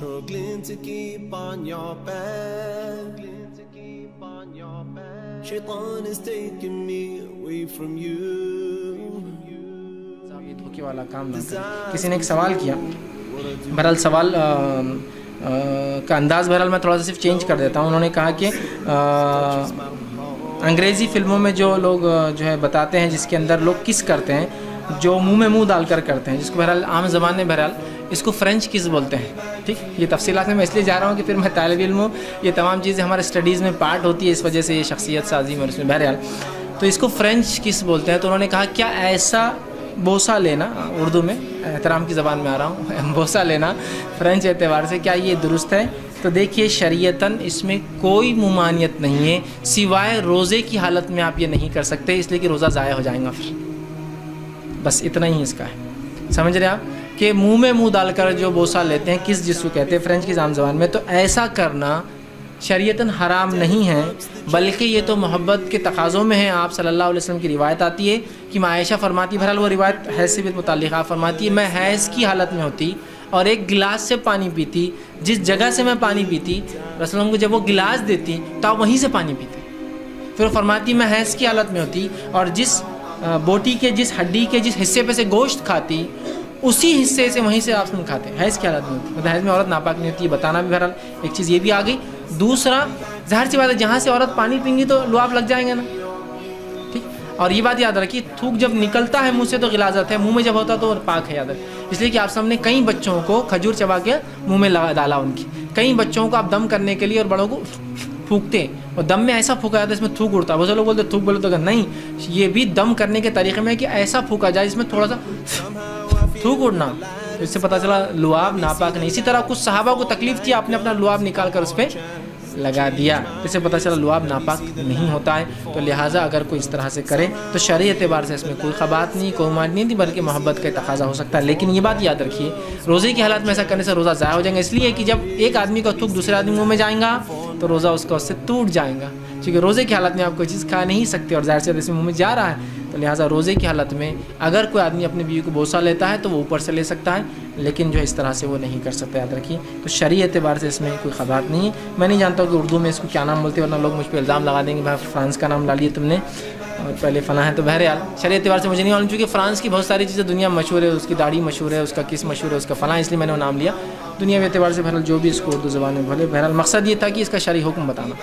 Struggling to keep on your bed. Shaitan is taking me away from you. ये धोखे वाला काम ना करें। किसी ने एक सवाल किया, बहरहाल सवाल का अंदाज़ बहरहाल मैं थोड़ा सा सिर्फ चेंज कर देता हूँ। उन्होंने कहा कि अंग्रेज़ी फ़िल्मों में जो लोग जो है बताते हैं जिसके अंदर लोग किस करते हैं, जो मुंह में मुंह डालकर करते हैं, जिसको बहरहाल आम ज़बान में बहरहाल इसको फ़्रेंच किस बोलते हैं। ठीक, ये तफसीलात में मैं इसलिए जा रहा हूँ कि फिर मैं तालिब इल्म हूँ, ये तमाम चीज़ें हमारे स्टडीज़ में पार्ट होती है, इस वजह से ये शख्सियत साजी में उसमें बहरहाल तो इसको फ़्रेंच किस बोलते हैं। तो उन्होंने कहा क्या ऐसा बोसा लेना, उर्दू में एहतराम की ज़बान में आ रहा हूँ, बोसा लेना फ़्रेंच एतबार से क्या ये दुरुस्त है? तो देखिए शरीयतन इसमें कोई मुमानियत नहीं है, सिवाय रोज़े की हालत में आप ये नहीं कर सकते, इसलिए कि रोज़ा ज़ाया हो जाएगा फिर, बस इतना ही इसका है। समझ रहे आप कि मुंह में मुंह डालकर जो बोसा लेते हैं किस जिसको कहते हैं फ़्रेंच की आम ज़बान में, तो ऐसा करना शरीयतन हराम नहीं है, बल्कि ये तो मोहब्बत के तकाज़ों में है। आप सल्लल्लाहु अलैहि वसल्लम की रिवायत आती है कि माँ आयशा फरमाती, बहरहाल वो रिवायत हैज़ से भी मुताल्लिक़ आप फरमाती है, मैं हैज़ की हालत में होती और एक गिलास से पानी पीती, जिस जगह से मैं पानी पीती रसूलुल्लाह को जब वो गिलास देती तो आप वहीं से पानी पीते। फिर वो फरमाती मैं हैज़ की हालत में होती और जिस बोटी के जिस हड्डी के जिस हिस्से पे से गोश्त खाती उसी हिस्से से वहीं से आप सुन खाते। हैज़ की हालत में होती, मतलब हैज़ में औरत नापाक नहीं होती, बताना भी बहरहाल एक चीज़ ये भी आ गई। दूसरा ज़ाहिर सी बात है जहाँ से औरत पानी पीएंगी तो लुआब लग जाएंगे ना, ठीक। और ये बात याद रखिए, थूक जब निकलता है मुंह से तो गिलाज़त है, मुंह में जब होता तो पाक है, याद रखिए। इसलिए कि आप सामने कई बच्चों को खजूर चबा के मुंह में लगा डाला उनकी, कई बच्चों को आप दम करने के लिए और बड़ों को फूकते हैं और दम में ऐसा फूका जाता है इसमें थूक उड़ता है। बहुत से लोग बोलते थूक बोले तो नहीं, ये भी दम करने के तरीक़े में कि ऐसा फूका जाए इसमें थोड़ा सा थूक उड़ना, तो इससे पता चला लुआब नापाक नहीं। इसी तरह कुछ सहाबा को तकलीफ़ थी, आपने अपना लुआब निकाल कर उस पर लगा दिया, इससे पता चला लुआब नापाक नहीं होता है। तो लिहाजा अगर कोई इस तरह से करे तो शरई एतबार से इसमें कोई ख़बात नहीं, कोई मान नहीं थी, बल्कि मोहब्बत का तकाज़ा हो सकता है। लेकिन ये बात याद रखिए, रोज़े की हालत में ऐसा करने से रोज़ा ज़ाया हो जाएगा, इसलिए कि जब एक आदमी का थूक दूसरे आदमी मुँह में जाएगा तो रोज़ा उसका उससे टूट जाएगा, क्योंकि रोज़े की हालत में आप कोई चीज़ खा नहीं सकते और ज़ाहिर से इसमें मुँह में जा रहा है। तो लिहाजा रोज़े की हालत में अगर कोई आदमी अपनी बीवी को बोसा लेता है तो वो ऊपर से ले सकता है, लेकिन जो इस तरह से वो नहीं कर सकता, याद रखिए। तो शरई एतबार से इसमें कोई ख़बात नहीं है। मैं नहीं जानता कि उर्दू में इसको क्या नाम बोलते हैं, वरना लोग मुझ पर इल्ज़ाम लगा देंगे भाई फ्रांस का नाम डालिए तुमने और पहले फ़ना है। तो बहरहाल शरई एतबार से मुझे नहीं मालूम, चूँकि फ़्रांस की बहुत सारी चीज़ें दुनिया मशहूर है, उसकी दाढ़ी मशहूर है, उसका किस मशहूर है, उसका फ़लाँ, इसलिए मैंने वो नाम लिया। दुनिया के एतबार से बहरहाल जो भी इसको उर्दू ज़बान में बोले, बहरहाल मकसद ये था कि इसका शरई हुक्म बताना।